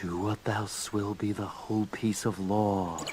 Do what thou will be the whole piece of law.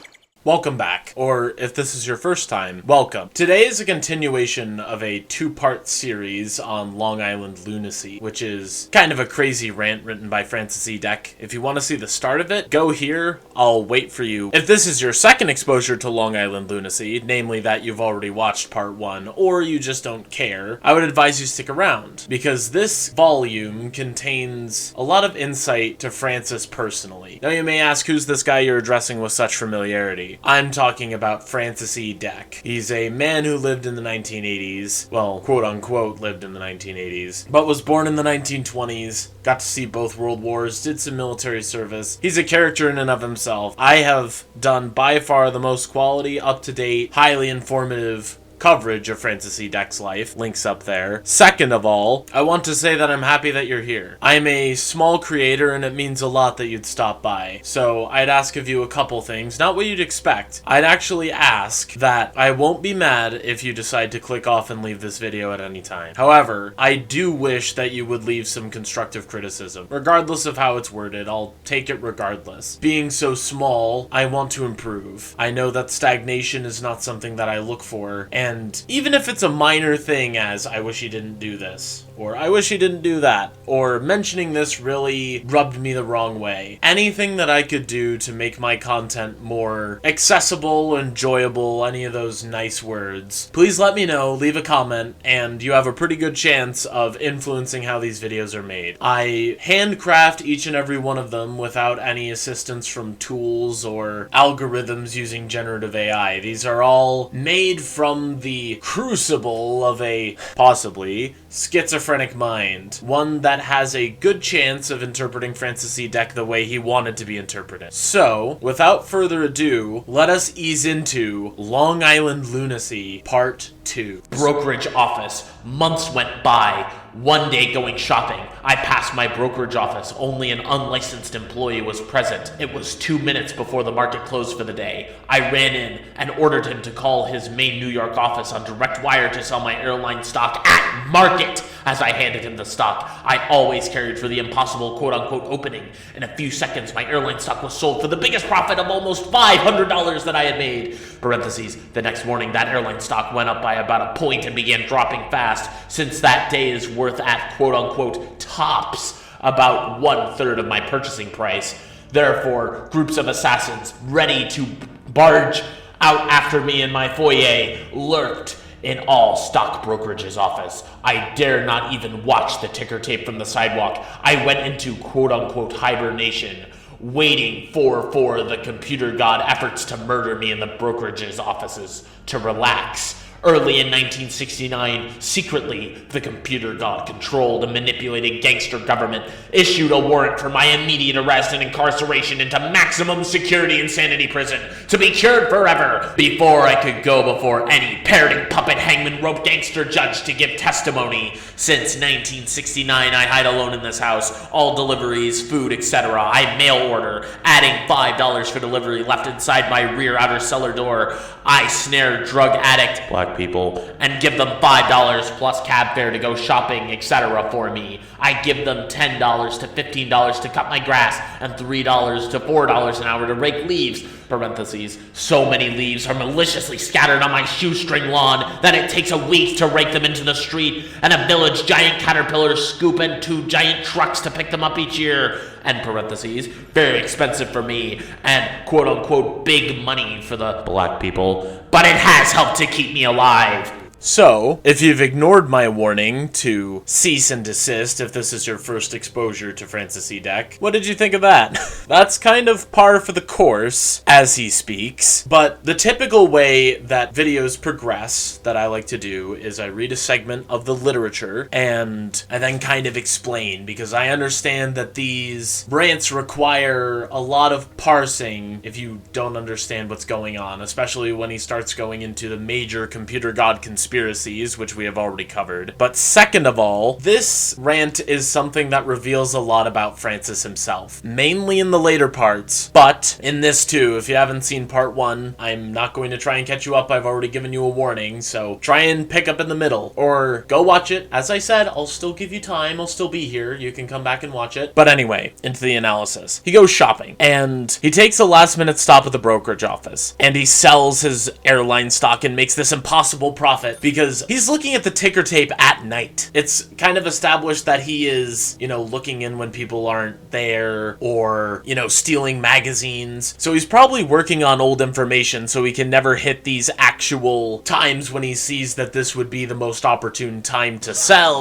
Welcome back, or if this is your first time, welcome. Today is a continuation of a two-part series on Long Island lunacy, which is kind of a crazy rant written by Francis E. Deck. If you want to see the start of it, go here, I'll wait for you. If this is your second exposure to Long Island lunacy, namely that you've already watched part 1, or you just don't care, I would advise you stick around, because this volume contains a lot of insight to Francis personally. Now you may ask, who's this guy you're addressing with such familiarity? I'm talking about Francis E. Deck. He's a man who lived in the 1980s, well, quote-unquote lived in the 1980s, but was born in the 1920s, got to see both world wars, did some military service. He's a character in and of himself. I have done by far the most quality, up-to-date, highly informative coverage of Francis E. Deck's life. Links up there. Second of all, I want to say that I'm happy that you're here. I'm a small creator and it means a lot that you'd stop by. So I'd ask of you a couple things, not what you'd expect. I'd actually ask that I won't be mad if you decide to click off and leave this video at any time. However, I do wish that you would leave some constructive criticism. Regardless of how it's worded, I'll take it regardless. Being so small, I want to improve. I know that stagnation is not something that I look for, and even if it's a minor thing as, I wish he didn't do this, or I wish he didn't do that, or mentioning this really rubbed me the wrong way, anything that I could do to make my content more accessible, enjoyable, any of those nice words, please let me know, leave a comment, and you have a pretty good chance of influencing how these videos are made. I handcraft each and every one of them without any assistance from tools or algorithms using generative AI. These are all made from the crucible of a, possibly, schizophrenic mind. One that has a good chance of interpreting Francis E. Deck the way he wanted to be interpreted. So, without further ado, let us ease into Long Island Lunacy Part 2. Brokerage office. Months went by. One day going shopping, I passed my brokerage office. Only an unlicensed employee was present. It was 2 minutes before the market closed for the day. I ran in and ordered him to call his main New York office on direct wire to sell my airline stock at market. As I handed him the stock, I always carried for the impossible quote-unquote opening. In a few seconds, my airline stock was sold for the biggest profit of almost $500 that I had made. Parentheses, the next morning, that airline stock went up by about a point and began dropping fast. Since that day is worth at quote-unquote tops about 1/3 of my purchasing price. Therefore, groups of assassins ready to barge out after me in my foyer lurked in all stock brokerage's office. I dare not even watch the ticker tape from the sidewalk. I went into quote-unquote hibernation, waiting for the computer god efforts to murder me in the brokerage's offices to relax. Early in 1969, secretly, the computer god controlled and manipulated gangster government, issued a warrant for my immediate arrest and incarceration into maximum security insanity prison to be cured forever before I could go before any parroting puppet hangman rope gangster judge to give testimony. Since 1969, I hide alone in this house, all deliveries, food, etc. I mail order, adding $5 for delivery left inside my rear outer cellar door. I snare drug addict, black people, and give them $5 plus cab fare to go shopping, etc. for me. I give them $10 to $15 to cut my grass and $3 to $4 an hour to rake leaves. Parentheses, so many leaves are maliciously scattered on my shoestring lawn that it takes a week to rake them into the street, and a village giant caterpillars scoop in 2 giant trucks to pick them up each year. And parentheses, very expensive for me, and quote-unquote big money for the black people, but it has helped to keep me alive. So, if you've ignored my warning to cease and desist if this is your first exposure to Francis E. Deck, what did you think of that? That's kind of par for the course as he speaks, but the typical way that videos progress that I like to do is I read a segment of the literature and I then kind of explain, because I understand that these rants require a lot of parsing if you don't understand what's going on, especially when he starts going into the major computer god conspiracy conspiracies, which we have already covered. But second of all, this rant is something that reveals a lot about Francis himself, mainly in the later parts, but in this too. If you haven't seen part 1, I'm not going to try and catch you up. I've already given you a warning, so try and pick up in the middle, or go watch it. As I said, I'll still give you time. I'll still be here. You can come back and watch it. But anyway, into the analysis. He goes shopping, and he takes a last-minute stop at the brokerage office, and he sells his airline stock and makes this impossible profit because he's looking at the ticker tape at night. It's kind of established that he is, looking in when people aren't there, or, stealing magazines. So he's probably working on old information so he can never hit these actual times when he sees that this would be the most opportune time to sell.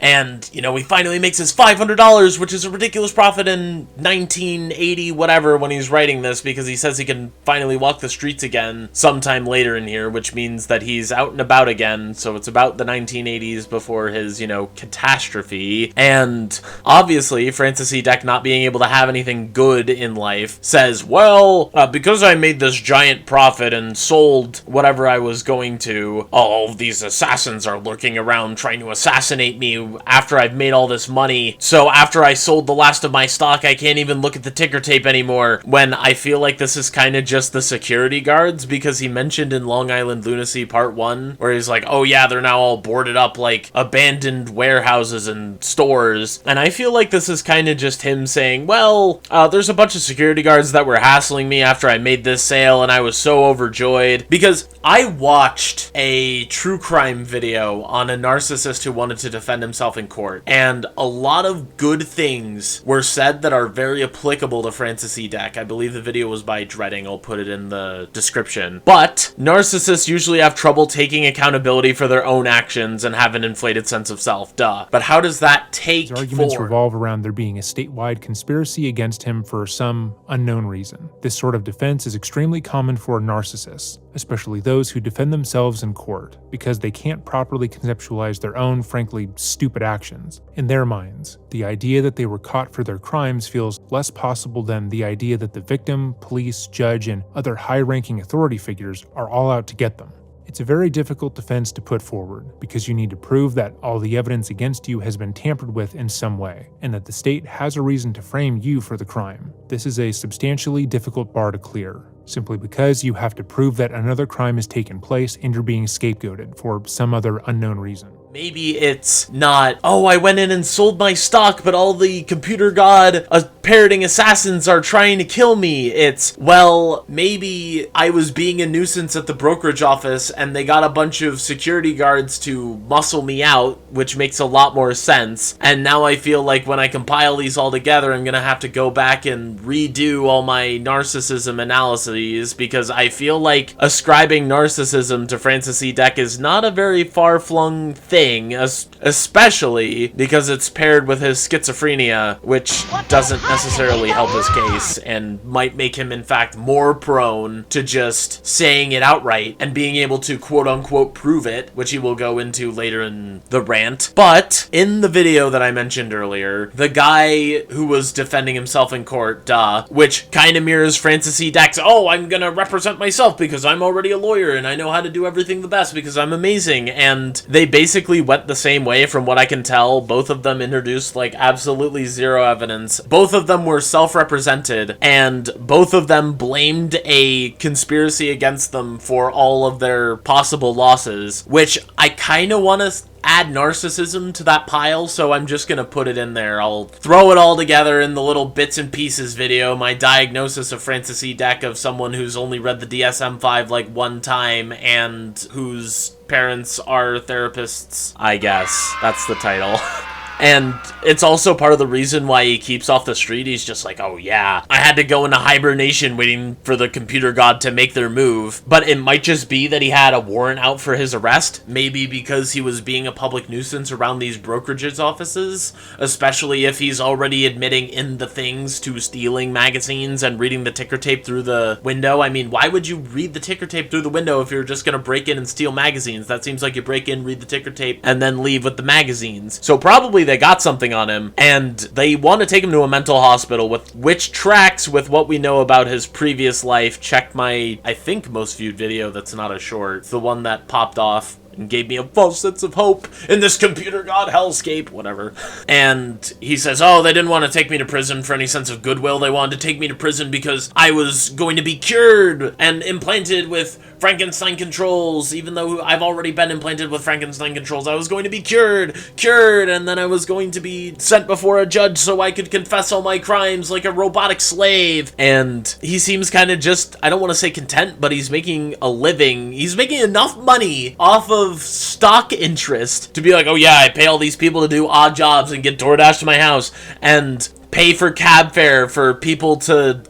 And, he finally makes his $500, which is a ridiculous profit in 1980, whatever, when he's writing this, because he says he can finally walk the streets again sometime later in here, which means that he's out and about again. So it's about the 1980s before his, catastrophe. And obviously, Francis E. Deck, not being able to have anything good in life, says, well, because I made this giant profit and sold whatever I was going to, all of these assassins are lurking around trying to assassinate me after I've made all this money. So after I sold the last of my stock, I can't even look at the ticker tape anymore. When I feel like this is kind of just the security guards, because he mentioned in Long Island Lunacy Part 1, where he's like, oh yeah, they're now all boarded up like abandoned warehouses and stores. And I feel like this is kind of just him saying, well, there's a bunch of security guards that were hassling me after I made this sale, and I was so overjoyed. Because I watched a true crime video on a narcissist who wanted to defend himself in court, and a lot of good things were said that are very applicable to Francis E. Deck. I believe the video was by Dreading. I'll put it in the description. But narcissists usually have trouble taking accountability for their own actions and have an inflated sense of self. Duh. But how does that take His arguments form? revolve around there being a statewide conspiracy against him for some unknown reason. This sort of defense is extremely common for narcissists, especially those who defend themselves in court, because they can't properly conceptualize their own, frankly, stupid actions. In their minds, the idea that they were caught for their crimes feels less possible than the idea that the victim, police, judge, and other high-ranking authority figures are all out to get them. It's a very difficult defense to put forward, because you need to prove that all the evidence against you has been tampered with in some way, and that the state has a reason to frame you for the crime. This is a substantially difficult bar to clear, simply because you have to prove that another crime has taken place and you're being scapegoated for some other unknown reason. Maybe it's not, oh, I went in and sold my stock, but all the computer god parroting assassins are trying to kill me. It's, well, maybe I was being a nuisance at the brokerage office and they got a bunch of security guards to muscle me out, which makes a lot more sense. And now I feel like when I compile these all together, I'm gonna have to go back and redo all my narcissism analyses, because I feel like ascribing narcissism to Francis E. Deck is not a very far-flung thing, especially because it's paired with his schizophrenia, which doesn't necessarily help his case and might make him in fact more prone to just saying it outright and being able to quote-unquote prove it, which he will go into later in the rant. But in the video that I mentioned earlier, the guy who was defending himself in court, which kind of mirrors Francis E. Deck's, oh, I'm gonna represent myself because I'm already a lawyer and I know how to do everything the best because I'm amazing, and they basically went the same way from what I can tell. Both of them introduced like absolutely zero evidence. Both of them were self-represented, and both of them blamed a conspiracy against them for all of their possible losses, which I kind of want to add narcissism to that pile, so I'm just gonna put it in there. I'll throw it all together in the little bits and pieces video, my diagnosis of Francis E. Deck of someone who's only read the DSM-5 like one time and whose parents are therapists, I guess. That's the title. And it's also part of the reason why he keeps off the street. He's just like, oh yeah, I had to go into hibernation waiting for the computer god to make their move. But it might just be that he had a warrant out for his arrest. Maybe because he was being a public nuisance around these brokerages offices. Especially if he's already admitting in the things to stealing magazines and reading the ticker tape through the window. I mean, why would you read the ticker tape through the window if you're just gonna break in and steal magazines? That seems like you break in, read the ticker tape, and then leave with the magazines. So probably clearly they got something on him, and they want to take him to a mental hospital, which tracks with what we know about his previous life. Check my, I think, most viewed video that's not a short. It's the one that popped off and gave me a false sense of hope in this computer god hellscape, whatever. And he says, oh, they didn't want to take me to prison for any sense of goodwill. They wanted to take me to prison because I was going to be cured and implanted with Frankenstein controls. Even though I've already been implanted with Frankenstein controls, I was going to be cured, and then I was going to be sent before a judge so I could confess all my crimes like a robotic slave. And he seems kind of just, I don't want to say content, but he's making a living. He's making enough money off of stock interest to be like, oh yeah, I pay all these people to do odd jobs and get DoorDash to my house and pay for cab fare for people to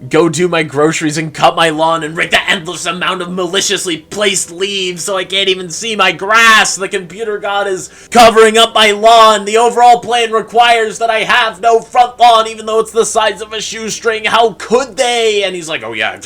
go do my groceries and cut my lawn and rake the endless amount of maliciously placed leaves so I can't even see my grass. The computer god is covering up my lawn. The overall plan requires that I have no front lawn, even though it's the size of a shoestring. How could they? And he's like, oh yeah,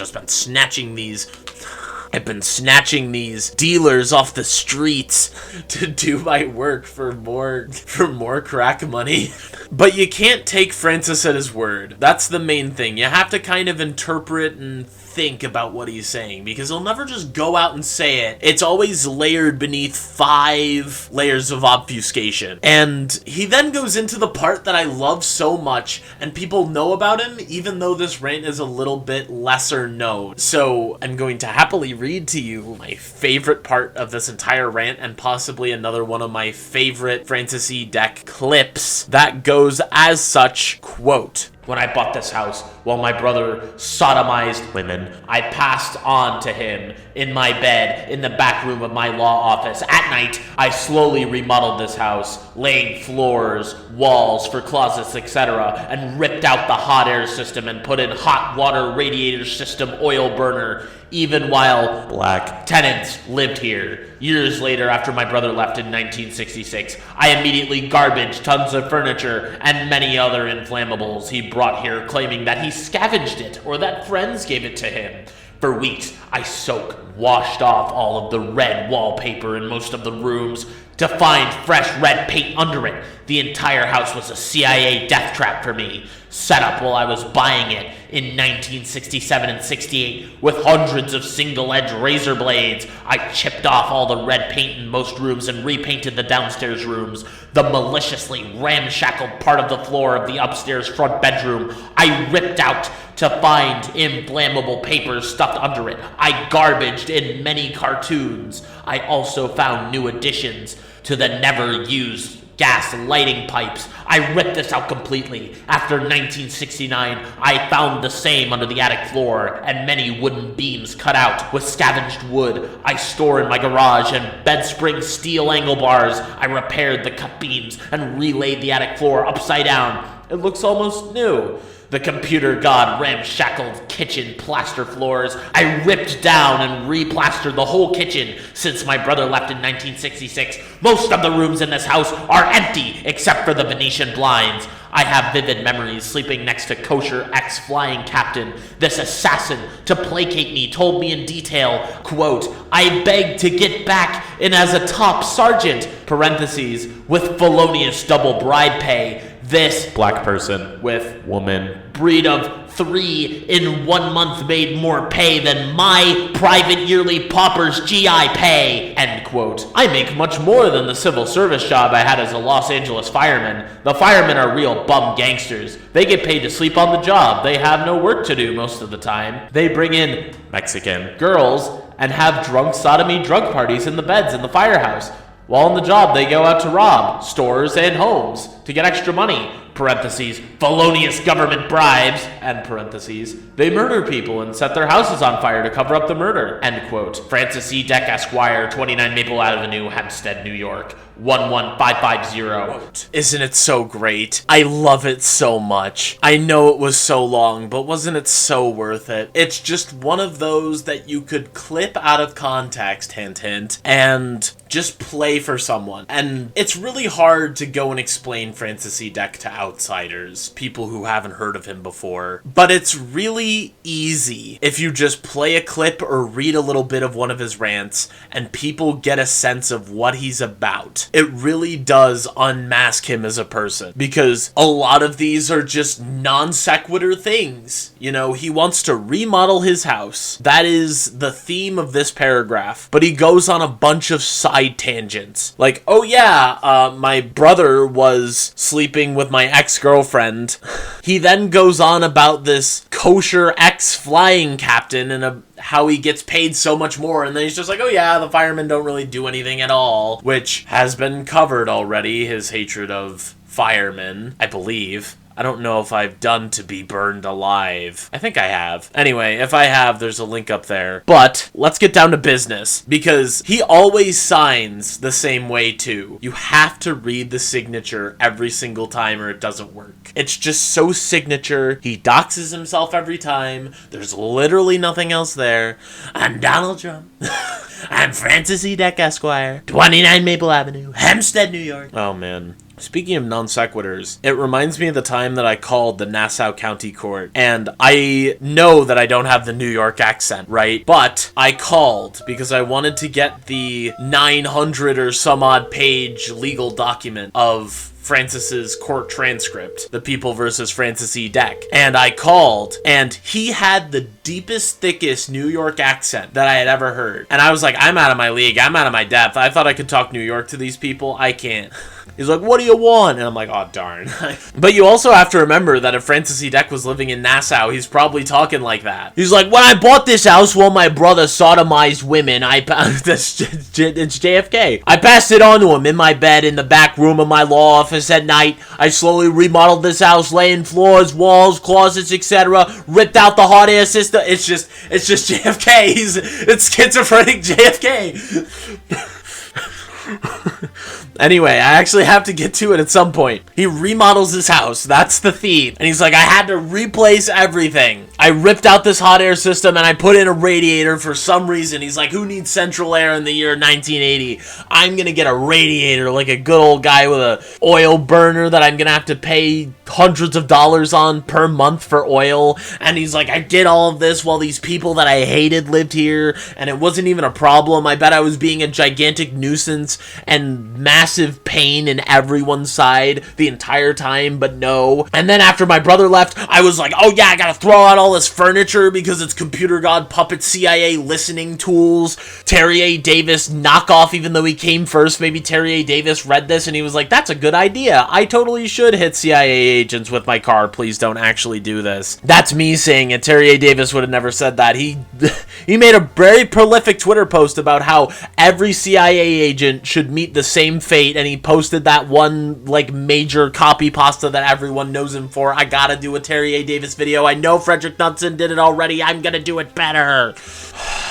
I've been snatching these dealers off the streets to do my work for more crack money. But you can't take Francis at his word. That's the main thing. You have to kind of interpret and think about what he's saying, because he'll never just go out and say it. It's always layered beneath 5 layers of obfuscation. And he then goes into the part that I love so much, and people know about him, even though this rant is a little bit lesser known. So I'm going to happily read to you my favorite part of this entire rant, and possibly another one of my favorite Francis E. Deck clips that goes as such, quote, When I bought this house, while my brother sodomized women, I passed on to him in my bed in the back room of my law office. At night, I slowly remodeled this house, laying floors, walls for closets, etc., and ripped out the hot air system and put in hot water radiator system oil burner, even while black tenants lived here. Years later, after my brother left in 1966, I immediately garbaged tons of furniture and many other inflammables he brought here, claiming that he scavenged it or that friends gave it to him. For weeks, I washed off all of the red wallpaper in most of the rooms to find fresh red paint under it. The entire house was a CIA death trap for me, set up while I was buying it in 1967 and 68 with hundreds of single-edge razor blades. I chipped off all the red paint in most rooms and repainted the downstairs rooms. The maliciously ramshackled part of the floor of the upstairs front bedroom I ripped out to find inflammable papers stuffed under it. I garbaged in many cartoons. I also found new additions to the never-used gas lighting pipes. I ripped this out completely. After 1969, I found the same under the attic floor and many wooden beams cut out with scavenged wood I store in my garage and bed spring steel angle bars. I repaired the cut beams and relaid the attic floor upside down. It looks almost new. The computer god ramshackled kitchen plaster floors. I ripped down and replastered the whole kitchen since my brother left in 1966. Most of the rooms in this house are empty except for the Venetian blinds. I have vivid memories sleeping next to kosher ex-flying captain. This assassin, to placate me, told me in detail, quote, I begged to get back in as a top sergeant, parentheses, with felonious double bride pay. This black person with woman breed of 3 in 1 month made more pay than my private yearly pauper's GI pay, end quote. I make much more than the civil service job I had as a Los Angeles fireman. The firemen are real bum gangsters. They get paid to sleep on the job. They have no work to do most of the time. They bring in Mexican girls and have drunk sodomy drug parties in the beds in the firehouse. While on the job, they go out to rob stores and homes to get extra money, parentheses, felonious government bribes, end parentheses. They murder people and set their houses on fire to cover up the murder, end quote. Francis E. Deck, Esquire, 29 Maple Avenue, Hempstead, New York, 11550. Isn't it so great? I love it so much. I know it was so long, but wasn't it so worth it? It's just one of those that you could clip out of context, hint hint, and just play for someone. And it's really hard to go and explain Francis E. Deck to outsiders, people who haven't heard of him before. But it's really easy if you just play a clip or read a little bit of one of his rants and people get a sense of what he's about. but it really does unmask him as a person, because a lot of these are just non sequitur things. You know, he wants to remodel his house. That is the theme of this paragraph, but he goes on a bunch of side tangents. Like, oh yeah, my brother was sleeping with my ex-girlfriend. He then goes on about this kosher ex-flying captain and how he gets paid so much more, and then he's just like, oh yeah, the firemen don't really do anything at all, which has been covered already, his hatred of firemen, I believe. I don't know if I've done To Be Burned Alive. I think I have. Anyway, if I have, there's a link up there. But let's get down to business, because he always signs the same way too. You have to read the signature every single time or it doesn't work. It's just so signature. He doxes himself every time. There's literally nothing else there. I'm Donald Trump. I'm Francis E. Deck Esquire, 29 Maple Avenue, Hempstead, New York. Oh man. Speaking of non sequiturs, it reminds me of the time that I called the Nassau County Court, and I know that I don't have the New York accent, right? But I called because I wanted to get the 900 or some odd page legal document of Francis's court transcript, the People versus Francis E. Deck. And I called, and he had the deepest, thickest New York accent that I had ever heard. And I was like, I'm out of my league. I'm out of my depth. I thought I could talk New York to these people. I can't. He's like, what do you want? And I'm like, oh, darn. But you also have to remember that if Francis E. Deck was living in Nassau, he's probably talking like that. He's like, when I bought this house while my brother sodomized women, it's JFK. I passed it on to him in my bed in the back room of my law office at night. I slowly remodeled this house, laying floors, walls, closets, etc. Ripped out the hot air system. It's just JFK. It's schizophrenic JFK. Anyway, I actually have to get to it at some point. He remodels his house. That's the theme. And he's like, I had to replace everything. I ripped out this hot air system and I put in a radiator for some reason. He's like, who needs central air in the year 1980? I'm going to get a radiator like a good old guy with a oil burner that I'm going to have to pay hundreds of dollars on per month for oil. And he's like, I did all of this while these people that I hated lived here, and it wasn't even a problem. I bet I was being a gigantic nuisance and massive pain in everyone's side the entire time, but no. And then after my brother left, I was like, oh yeah, I gotta throw out all this furniture because it's computer god puppet CIA listening tools, Terry A. Davis knockoff, even though he came first. Maybe Terry A. Davis read this and he was like, that's a good idea. I totally should hit CIA agents with my car. Please don't actually do this. That's me saying it. Terry A. Davis would have never said that. He made a very prolific Twitter post about how every CIA agent should meet the same fate, and he posted that one like major copy pasta that everyone knows him for. I gotta do a Terry A. Davis video. I know Frederick Knudsen did it already. I'm gonna do it better.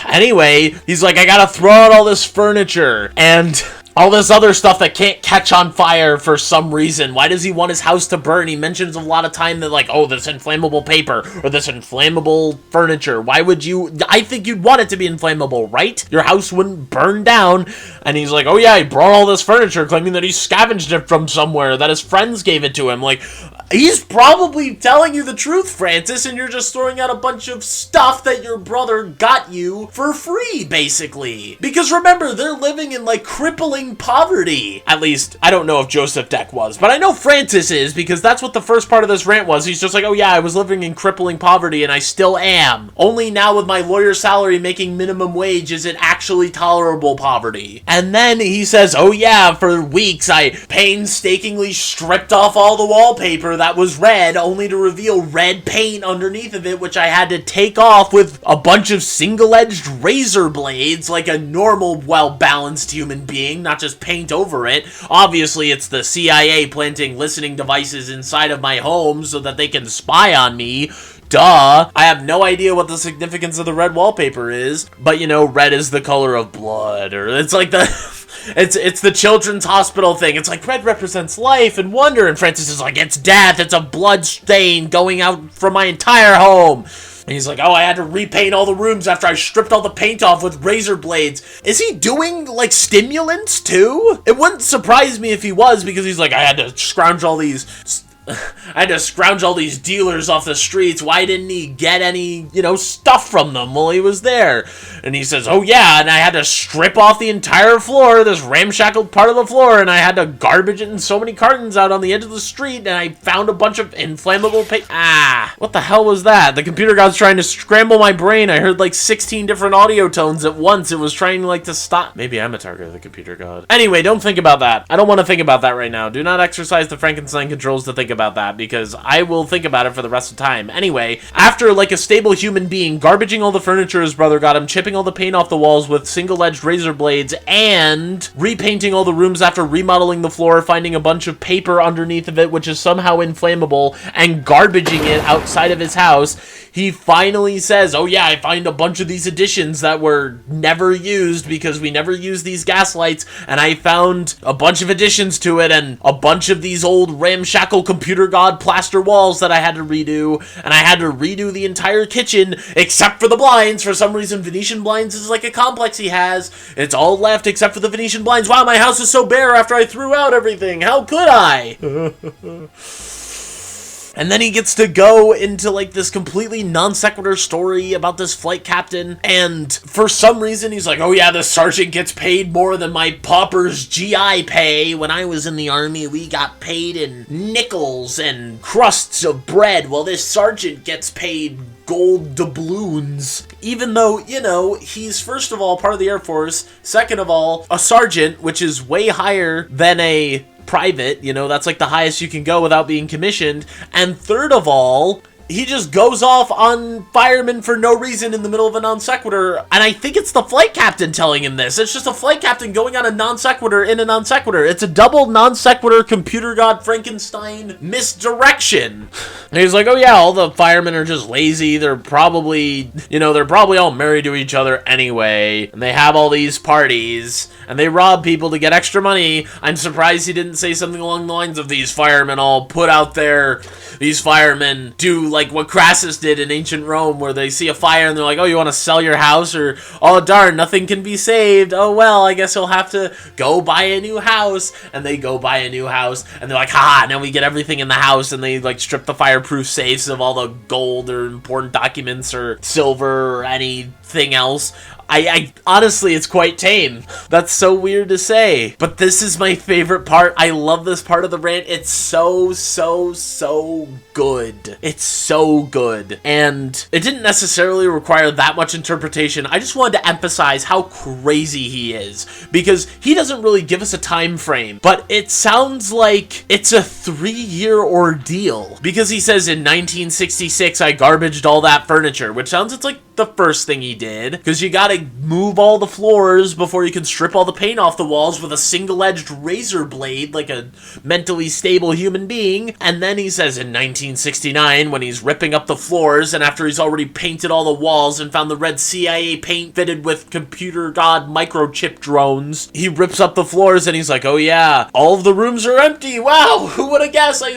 Anyway, he's like, I gotta throw out all this furniture and all this other stuff that can't catch on fire for some reason. Why does he want his house to burn? He mentions a lot of time that like, oh, this inflammable paper or this inflammable furniture. Why would you? I think you'd want it to be inflammable, right? Your house wouldn't burn down. And he's like, oh yeah, he brought all this furniture, claiming that he scavenged it from somewhere, that his friends gave it to him. Like, he's probably telling you the truth, Francis, and you're just throwing out a bunch of stuff that your brother got you for free, basically. Because remember, they're living in like crippling poverty. At least, I don't know if Joseph Deck was, but I know Francis is, because that's what the first part of this rant was. He's just like, oh yeah, I was living in crippling poverty and I still am. Only now with my lawyer salary making minimum wage is it actually tolerable poverty. And then he says, oh yeah, for weeks I painstakingly stripped off all the wallpaper that was red, only to reveal red paint underneath of it, which I had to take off with a bunch of single-edged razor blades like a normal, well-balanced human being, not just paint over it. Obviously, it's the CIA planting listening devices inside of my home so that they can spy on me. Duh. I have no idea what the significance of the red wallpaper is, but you know, red is the color of blood, or it's like the... It's the children's hospital thing. It's like red represents life and wonder, and Francis is like, it's death. It's a blood stain going out from my entire home. And he's like, oh, I had to repaint all the rooms after I stripped all the paint off with razor blades. Is he doing, like, stimulants, too? It wouldn't surprise me if he was, because he's like, I had to scrounge all these I had to scrounge all these dealers off the streets. Why didn't he get any, stuff from them while he was there? And he says, oh yeah, and I had to strip off the entire floor, this ramshackle part of the floor, and I had to garbage it in so many cartons out on the edge of the street, and I found a bunch of inflammable what the hell was that? The computer god's trying to scramble my brain. I heard like 16 different audio tones at once. It was trying like to stop. Maybe I'm a target of the computer god. Anyway, don't think about that. I don't want to think about that right now. Do not exercise the Frankenstein controls to think about that, because I will think about it for the rest of the time. Anyway, after like a stable human being garbaging all the furniture his brother got him, chipping all the paint off the walls with single-edged razor blades, and repainting all the rooms after remodeling the floor, finding a bunch of paper underneath of it which is somehow inflammable, and garbaging it outside of his house, he finally says, oh yeah, I find a bunch of these additions that were never used because we never used these gas lights, and I found a bunch of additions to it and a bunch of these old ramshackle computer god plaster walls that I had to redo, and I had to redo the entire kitchen except for the blinds. For some reason, Venetian blinds is like a complex he has. It's all left except for the Venetian blinds. Wow, my house is so bare after I threw out everything. How could I? And then he gets to go into like this completely non sequitur story about this flight captain, and for some reason he's like, oh yeah, the sergeant gets paid more than my pauper's GI pay. When I was in the army, we got paid in nickels and crusts of bread, while this sergeant gets paid gold doubloons. Even though, he's first of all part of the Air Force, second of all, a sergeant, which is way higher than a private, that's like the highest you can go without being commissioned, and third of all, he just goes off on firemen for no reason in the middle of a non sequitur, and I think it's the flight captain telling him this. It's just a flight captain going on a non sequitur in a non sequitur. It's a double non sequitur computer god Frankenstein misdirection. And he's like, oh yeah, all the firemen are just lazy. They're probably all married to each other anyway, and they have all these parties, and they rob people to get extra money. I'm surprised he didn't say something along the lines of, these firemen all put out there, these firemen do like what Crassus did in ancient Rome, where they see a fire and they're like, oh, you want to sell your house? Or, oh darn, nothing can be saved. Oh well, I guess you'll have to go buy a new house. And they go buy a new house, and they're like, haha, now we get everything in the house, and they like strip the fireproof safes of all the gold or important documents or silver or anything else. I honestly, it's quite tame. That's so weird to say, but this is my favorite part. I love this part of the rant. It's so good. It's so good. And it didn't necessarily require that much interpretation. I just wanted to emphasize how crazy he is, because he doesn't really give us a time frame, but it sounds like it's a 3-year ordeal, because he says in 1966, I garbaged all that furniture, which sounds, it's like the first thing he did, because you gotta move all the floors before you can strip all the paint off the walls with a single-edged razor blade like a mentally stable human being. And then he says in 1969, when he's ripping up the floors, and after he's already painted all the walls and found the red CIA paint fitted with computer god microchip drones, he rips up the floors and he's like, oh yeah, all of the rooms are empty. Wow, who would have guessed? I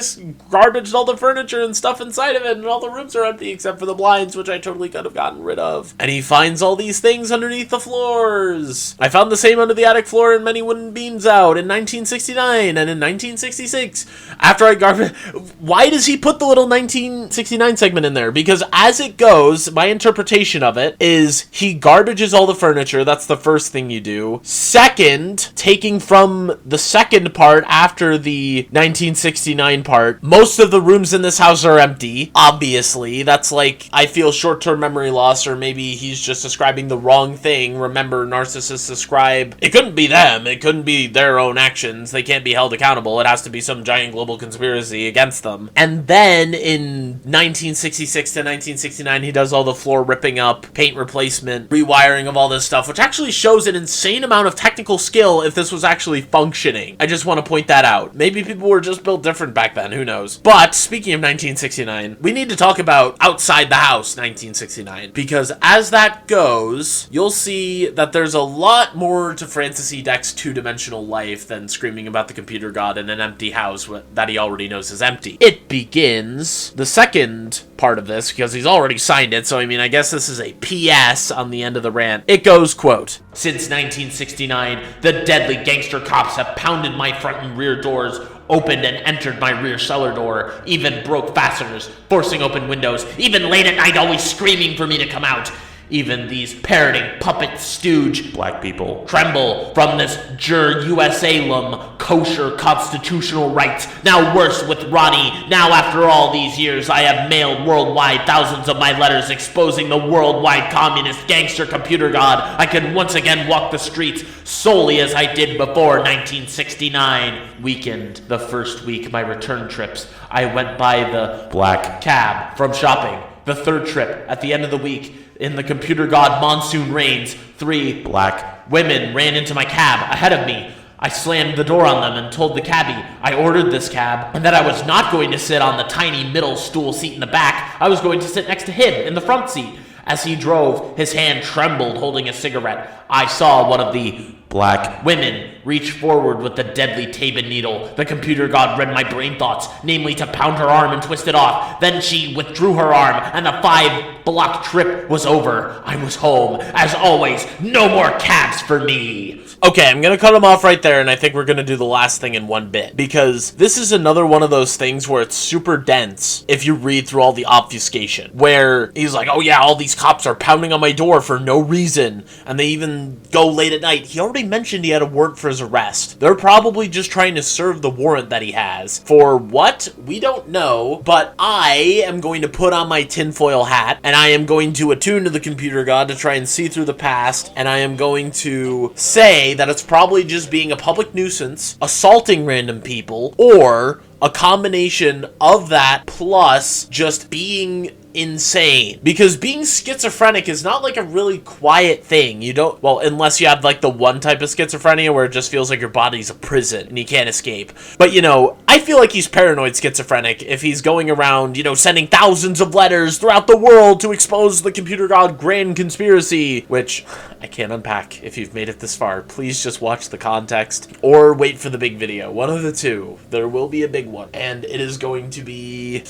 garbaged all the furniture and stuff inside of it, and all the rooms are empty except for the blinds, which I totally could have gotten rid of. And he finds all these things underneath the floors. I found the same under the attic floor and many wooden beams out in 1969 and in 1966. After I garbage... Why does he put the little 1969 segment in there? Because as it goes, my interpretation of it is he garbages all the furniture. That's the first thing you do. Second, taking from the second part after the 1969 part, most of the rooms in this house are empty. Obviously, that's like, I feel short-term memory loss, or maybe he's just describing the wrong thing. Remember, narcissists describe, it couldn't be them, it couldn't be their own actions, they can't be held accountable, it has to be some giant global conspiracy against them. And then in 1966 to 1969, he does all the floor ripping up, paint replacement, rewiring of all this stuff, which actually shows an insane amount of technical skill if this was actually functioning. I just want to point that out. Maybe people were just built different back then, who knows. But speaking of 1969, we need to talk about Outside the House 1969, because as that goes, you'll see that there's a lot more to Francis E. Deck's two-dimensional life than screaming about the computer god in an empty house that he already knows is empty. It begins, the second part of this, because he's already signed it, so I mean, I guess this is a PS on the end of the rant. It goes, quote, "Since 1969, the deadly gangster cops have pounded my front and rear doors, opened and entered my rear cellar door, even broke fasteners, forcing open windows, even late at night always screaming for me to come out. Even these parroting puppet stooge black people tremble from this jur USA-lum kosher constitutional rights. Now worse with Ronnie. Now after all these years, I have mailed worldwide thousands of my letters exposing the worldwide communist gangster computer god. I can once again walk the streets solely as I did before 1969. Weekend, the first week my return trips, I went by the black cab from shopping. The third trip, at the end of the week, in the computer god monsoon rains, 3 black women ran into my cab ahead of me. I slammed the door on them and told the cabbie I ordered this cab and that I was not going to sit on the tiny middle stool seat in the back. I was going to sit next to him in the front seat. As he drove, his hand trembled holding a cigarette. I saw one of the black women reach forward with the deadly Tabin needle. The computer god read my brain thoughts, namely to pound her arm and twist it off. Then she withdrew her arm, and the 5-block trip was over. I was home. As always, no more cabs for me. Okay, I'm gonna cut him off right there, and I think we're gonna do the last thing in one bit, because this is another one of those things where it's super dense if you read through all the obfuscation, where he's like, oh yeah, all these cops are pounding on my door for no reason, and they even go late at night. He already mentioned he had a warrant for his arrest. They're probably just trying to serve the warrant that he has. For what? We don't know, but I am going to put on my tinfoil hat, and I am going to attune to the computer god to try and see through the past, and I am going to say that it's probably just being a public nuisance, assaulting random people, or a combination of that plus just being insane. Because being schizophrenic is not like a really quiet thing. You don't, well, unless you have like the one type of schizophrenia where it just feels like your body's a prison and you can't escape. But you know, I feel like he's paranoid schizophrenic if he's going around, you know, sending thousands of letters throughout the world to expose the computer god grand conspiracy, which I can't unpack. If you've made it this far, please just watch the context or wait for the big video. One of the two. There will be a big one, and it is going to be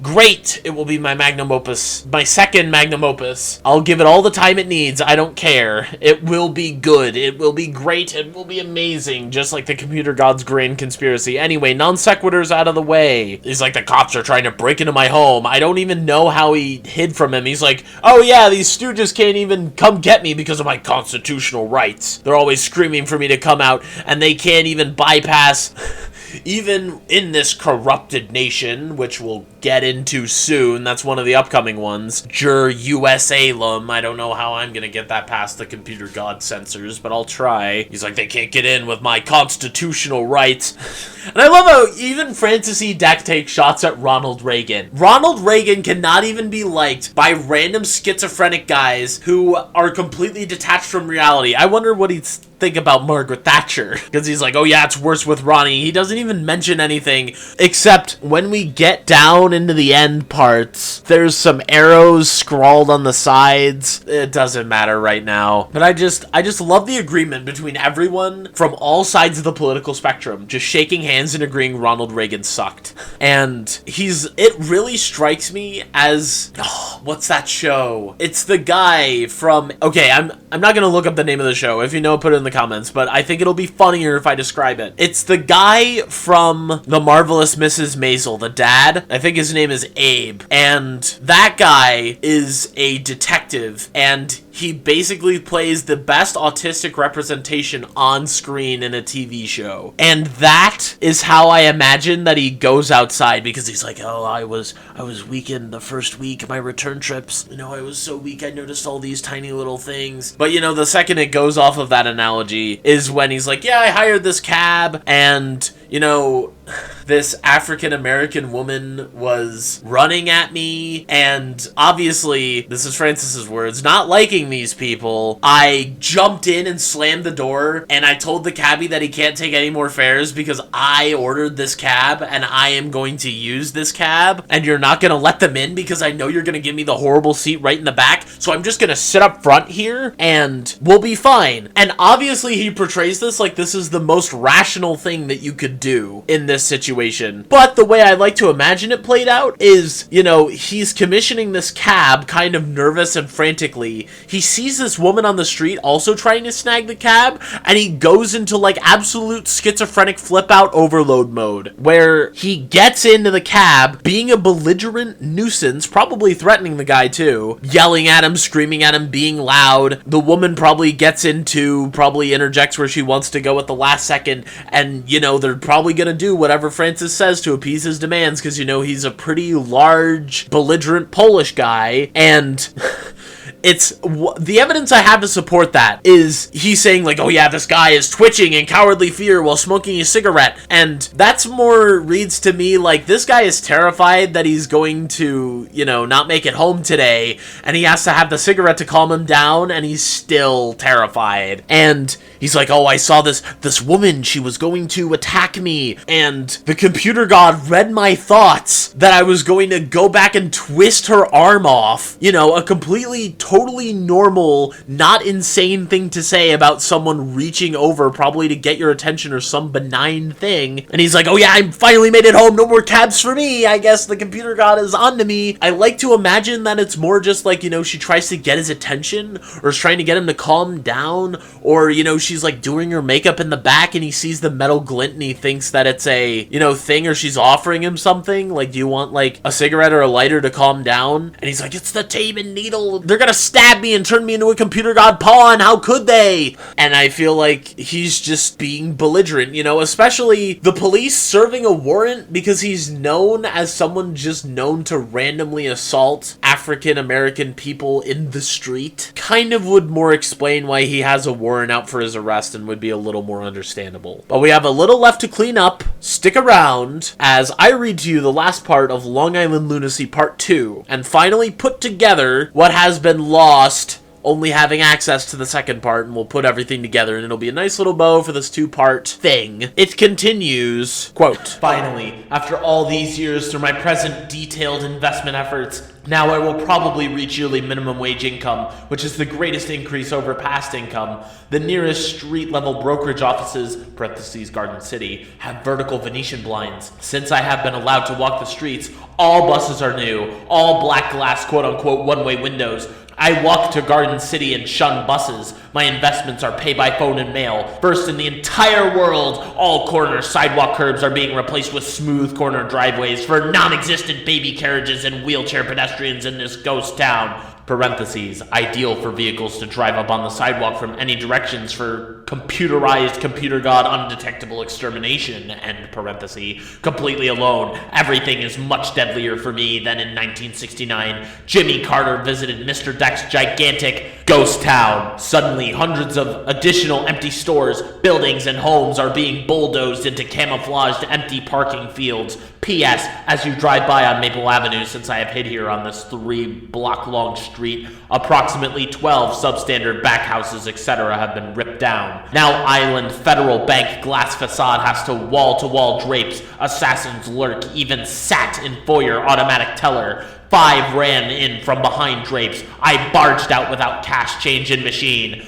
great. It will be my magnum opus, my second magnum opus. I'll give it all the time it needs. I don't care. It will be good. It will be great. It will be amazing, just like the computer god's grand conspiracy. Anyway, non sequiturs out of the way. He's like, the cops are trying to break into my home. I don't even know how he hid from him. He's like, oh yeah, these stooges can't even come get me because of my constitutional rights. They're always screaming for me to come out, and they can't even bypass even in this corrupted nation, which we'll get into soon. That's one of the upcoming ones. Jur USA-lum. I don't know how I'm gonna get that past the computer god censors, but I'll try. He's like, they can't get in with my constitutional rights. And I love how even Francis E. Deck takes shots at Ronald Reagan. Ronald Reagan cannot even be liked by random schizophrenic guys who are completely detached from reality. I wonder what he'd think about Margaret Thatcher, because he's like, oh yeah, it's worse with Ronnie. He doesn't even mention anything, except when we get down into the end parts, there's some arrows scrawled on the sides. It doesn't matter right now, but I just love the agreement between everyone from all sides of the political spectrum, just shaking hands and agreeing Ronald Reagan sucked. And it really strikes me as, what's that show? It's the guy from, okay, I'm not gonna look up the name of the show. If you know, put it in the comments, but I think it'll be funnier if I describe it. It's the guy from The Marvelous Mrs. Maisel, the dad. I think his name is Abe, and that guy is a detective, and he basically plays the best autistic representation on screen in a TV show. And that is how I imagine that he goes outside, because he's like, oh, I was weakened the first week of my return trips. You know, I was so weak, I noticed all these tiny little things. But, you know, the second it goes off of that analogy is when he's like, yeah, I hired this cab, and, you know, this African-American woman was running at me, and obviously, this is Francis's words, not liking these people, I jumped in and slammed the door, and I told the cabbie that he can't take any more fares because I ordered this cab, and I am going to use this cab, and you're not going to let them in because I know you're going to give me the horrible seat right in the back. so I'm just gonna sit up front here and we'll be fine. And obviously he portrays this like this is the most rational thing that you could do in this situation. But the way I like to imagine it played out is, you know, he's commissioning this cab kind of nervous and frantically. He sees this woman on the street also trying to snag the cab, and he goes into like absolute schizophrenic flip out overload mode where he gets into the cab being a belligerent nuisance, probably threatening the guy too, yelling at him, screaming at him, being loud. The woman probably interjects where she wants to go at the last second, and you know, they're probably gonna do whatever Francis says to appease his demands because, you know, he's a pretty large belligerent Polish guy. And it's the evidence I have to support that is he's saying like, oh yeah, this guy is twitching in cowardly fear while smoking a cigarette, and that's more reads to me like this guy is terrified that he's going to, you know, not make it home today, and he has to have the cigarette to calm him down, and he's still terrified. And he's like, oh, I saw this woman, she was going to attack me, and the computer god read my thoughts that I was going to go back and twist her arm off. You know, a completely, totally normal, not insane thing to say about someone reaching over probably to get your attention or some benign thing. And he's like, oh yeah, I finally made it home, no more cabs for me, I guess the computer god is onto me. I like to imagine that it's more just like, you know, she tries to get his attention or is trying to get him to calm down, or, you know, she's like doing her makeup in the back and he sees the metal glint and he thinks that it's a, you know, thing, or she's offering him something like, do you want like a cigarette or a lighter to calm down? And he's like, it's the Taman needle, they're gonna stab me and turn me into a computer god pawn, how could they? And I feel like he's just being belligerent, you know, especially the police serving a warrant because he's known as someone just known to randomly assault African American people in the street. Kind of would more explain why he has a warrant out for his arrest and would be a little more understandable. But we have a little left to clean up. Stick around as I read to you the last part of Long Island Lunacy Part 2 and finally put together what has been lost, only having access to the second part, and we'll put everything together and it'll be a nice little bow for this two-part thing. It continues, quote, finally, after all these years through my present detailed investment efforts, now I will probably reach yearly minimum wage income, which is the greatest increase over past income. The nearest street-level brokerage offices, parentheses Garden City, have vertical Venetian blinds. Since I have been allowed to walk the streets, all buses are new, all black glass quote-unquote one-way windows. I walk to Garden City and shun buses. My investments are pay by phone and mail. First in the entire world, all corner sidewalk curbs are being replaced with smooth corner driveways for non-existent baby carriages and wheelchair pedestrians in this ghost town. Parentheses, ideal for vehicles to drive up on the sidewalk from any directions for computerized computer god undetectable extermination, end parenthesis, completely alone. Everything is much deadlier for me than in 1969. Jimmy Carter visited Mr. Deck's gigantic ghost town. Suddenly, hundreds of additional empty stores, buildings, and homes are being bulldozed into camouflaged empty parking fields. P.S. As you drive by on Maple Avenue, since I have hid here on this 3-block-long street, approximately 12 substandard back houses, etc. have been ripped down. Now Island Federal Bank glass facade has to wall-to-wall drapes. Assassins lurk, even sat in foyer automatic teller. 5 ran in from behind drapes. I barged out without cash change in machine.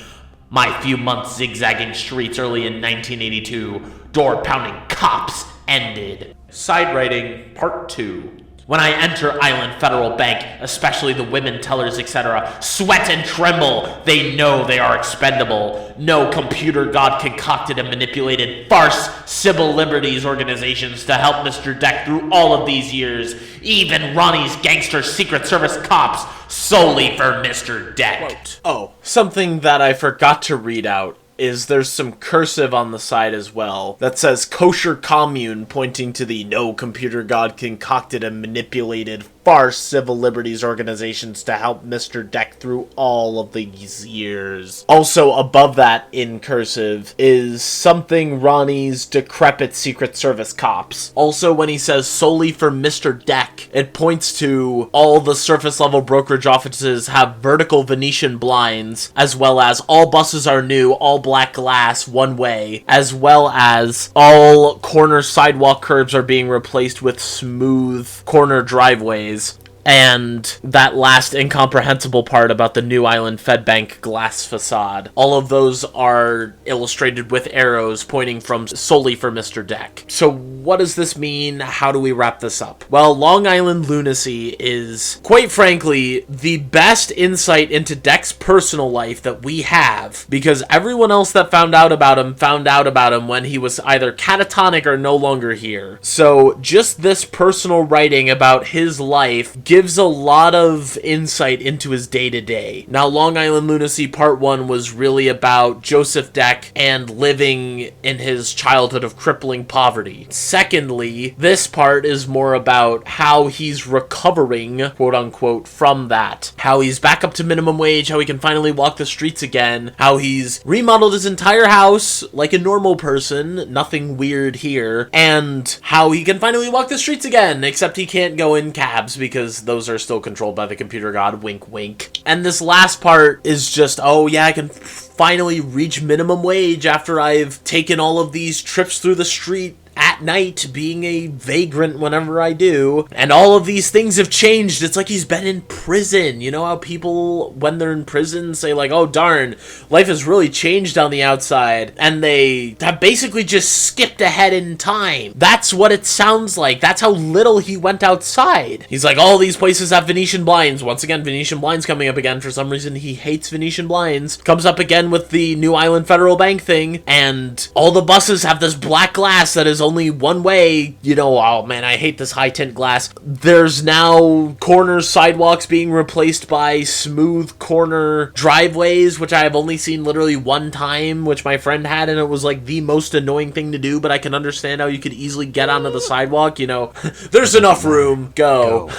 My few months zigzagging streets early in 1982, door-pounding cops ended. Side writing, part 2. When I enter Island Federal Bank, especially the women tellers, etc., sweat and tremble. They know they are expendable. No computer god concocted and manipulated farce civil liberties organizations to help Mr. Deck through all of these years. Even Ronnie's gangster Secret Service cops, solely for Mr. Deck. Quote. Oh, something that I forgot to read out is there's some cursive on the side as well that says kosher commune, pointing to the no computer god concocted and manipulated farce civil liberties organizations to help Mr. Deck through all of these years. Also above that in cursive is something Ronnie's decrepit Secret Service cops. Also when he says solely for Mr. Deck, it points to all the surface level brokerage offices have vertical Venetian blinds, as well as all buses are new, all black glass, one way, as well as all corner sidewalk curbs are being replaced with smooth corner driveways. and that last incomprehensible part about the New Island Fed Bank glass facade. All of those are illustrated with arrows pointing from solely for Mr. Deck. So what does this mean? How do we wrap this up? Well, Long Island Lunacy is, quite frankly, the best insight into Deck's personal life that we have, because everyone else that found out about him when he was either catatonic or no longer here. So just this personal writing about his life gives a lot of insight into his day-to-day. Now, Long Island Lunacy Part 1 was really about Joseph Deck and living in his childhood of crippling poverty. Secondly, this part is more about how he's recovering, quote-unquote, from that. How he's back up to minimum wage, how he can finally walk the streets again, how he's remodeled his entire house like a normal person, nothing weird here, and how he can finally walk the streets again, except he can't go in cabs because those are still controlled by the computer god, wink wink. And this last part is just, oh yeah, I can finally reach minimum wage after I've taken all of these trips through the street at night, being a vagrant whenever I do, and all of these things have changed. It's like he's been in prison. You know how people, when they're in prison, say like, oh darn, life has really changed on the outside, and they have basically just skipped ahead in time. That's what it sounds like. That's how little he went outside. He's like, all these places have Venetian blinds. Once again, Venetian blinds coming up again. For some reason, he hates Venetian blinds. Comes up again with the New Island Federal Bank thing, and all the buses have this black glass that is only one way. You know, oh man, I hate this high tint glass. There's now corners, sidewalks being replaced by smooth corner driveways, which I have only seen literally one time, which my friend had, and it was like the most annoying thing to do, but I can understand how you could easily get onto the sidewalk, you know. There's enough room, go.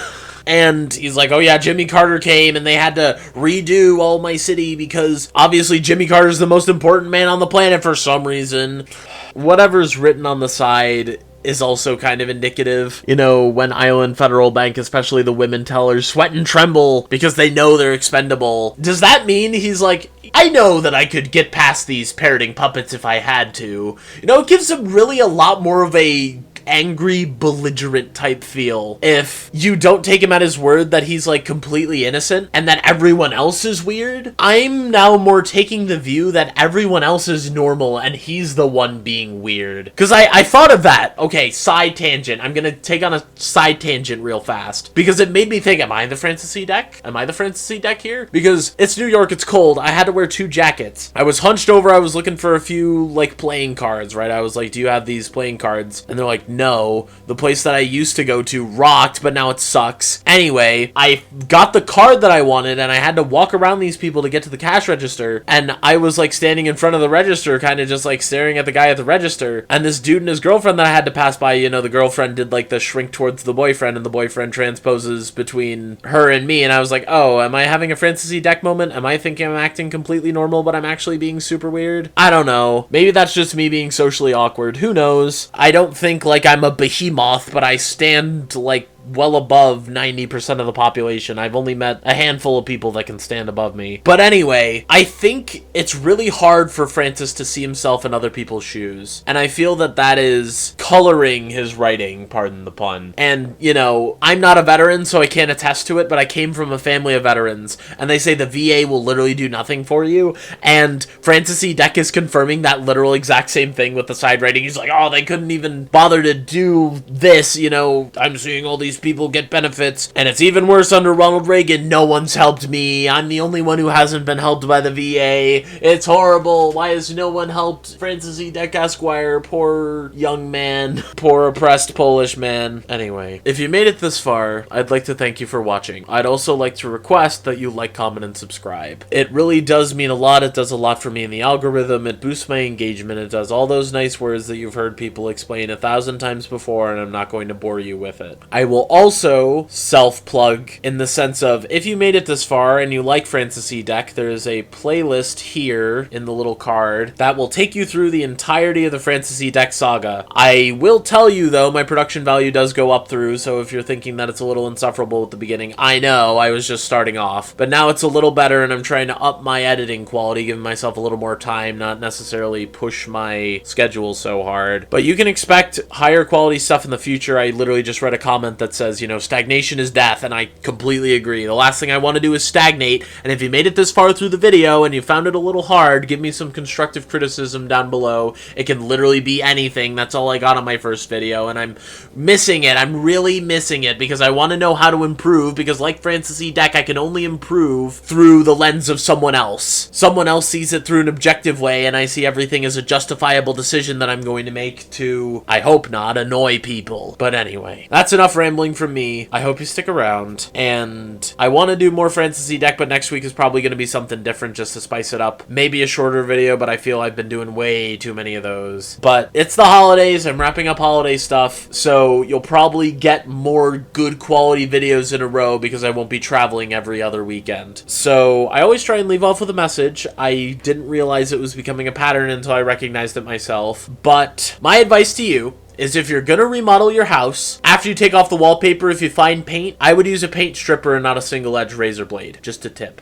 And he's like, oh yeah, Jimmy Carter came and they had to redo all my city because obviously Jimmy Carter's the most important man on the planet for some reason. Whatever's written on the side is also kind of indicative. You know, when Island Federal Bank, especially the women tellers, sweat and tremble because they know they're expendable. Does that mean he's like, I know that I could get past these parroting puppets if I had to? You know, it gives him really a lot more of a angry, belligerent type feel if you don't take him at his word that he's like completely innocent and that everyone else is weird. I'm now more taking the view that everyone else is normal and he's the one being weird. Because I thought of that. Okay, side tangent. I'm gonna take on a side tangent real fast because it made me think, am I the Francis C. Deck? Am I the Francis C. Deck here? Because it's New York, it's cold. I had to wear 2 jackets. I was hunched over, I was looking for a few like playing cards, right? I was like, do you have these playing cards? And they're like, no, the place that I used to go to rocked, but now it sucks. Anyway, I got the card that I wanted, and I had to walk around these people to get to the cash register, and I was like standing in front of the register, kind of just like staring at the guy at the register, and this dude and his girlfriend that I had to pass by, you know, the girlfriend did like the shrink towards the boyfriend, and the boyfriend transposes between her and me, and I was like, oh, am I having a Francis E. Deck moment? Am I thinking I'm acting completely normal, but I'm actually being super weird? I don't know. Maybe that's just me being socially awkward. Who knows? I don't think like I'm a behemoth, but I stand like well above 90% of the population. I've only met a handful of people that can stand above me. But anyway, I think it's really hard for Francis to see himself in other people's shoes. And I feel that that is coloring his writing, pardon the pun. And, you know, I'm not a veteran, so I can't attest to it, but I came from a family of veterans. And they say the VA will literally do nothing for you. And Francis E. Deck is confirming that literal exact same thing with the side writing. He's like, oh, they couldn't even bother to do this, you know, I'm seeing all these people get benefits, and it's even worse under Ronald Reagan. No one's helped me. I'm the only one who hasn't been helped by the VA. It's horrible. Why has no one helped Francis E. Deck Esquire? Poor young man. Poor oppressed Polish man. Anyway, if you made it this far, I'd like to thank you for watching. I'd also like to request that you like, comment, and subscribe. It really does mean a lot. It does a lot for me in the algorithm. It boosts my engagement. It does all those nice words that you've heard people explain 1,000 times before, and I'm not going to bore you with it. I will also self-plug in the sense of, if you made it this far and you like Francis E. Deck, there's a playlist here in the little card that will take you through the entirety of the Francis E. Deck saga. I will tell you, though, my production value does go up through, so if you're thinking that it's a little insufferable at the beginning, I know, I was just starting off. But now it's a little better, and I'm trying to up my editing quality, giving myself a little more time, not necessarily push my schedule so hard. But you can expect higher quality stuff in the future. I literally just read a comment that that says, you know, stagnation is death, and I completely agree. The last thing I want to do is stagnate, and if you made it this far through the video and you found it a little hard, give me some constructive criticism down below. It can literally be anything. That's all I got on my first video, and I'm missing it. I'm really missing it because I want to know how to improve, because like Francis E. Deck, I can only improve through the lens of someone else. Someone else sees it through an objective way, and I see everything as a justifiable decision that I'm going to make to, I hope not, annoy people. But anyway, that's enough rambling from me. I hope you stick around, and I want to do more Francis E. Deck, but next week is probably going to be something different just to spice it up. Maybe a shorter video, but I feel I've been doing way too many of those. But it's the holidays. I'm wrapping up holiday stuff, so you'll probably get more good quality videos in a row because I won't be traveling every other weekend. So I always try and leave off with a message. I didn't realize it was becoming a pattern until I recognized it myself. But my advice to you is, if you're gonna remodel your house, after you take off the wallpaper, if you find paint, I would use a paint stripper and not a single edge razor blade. Just a tip.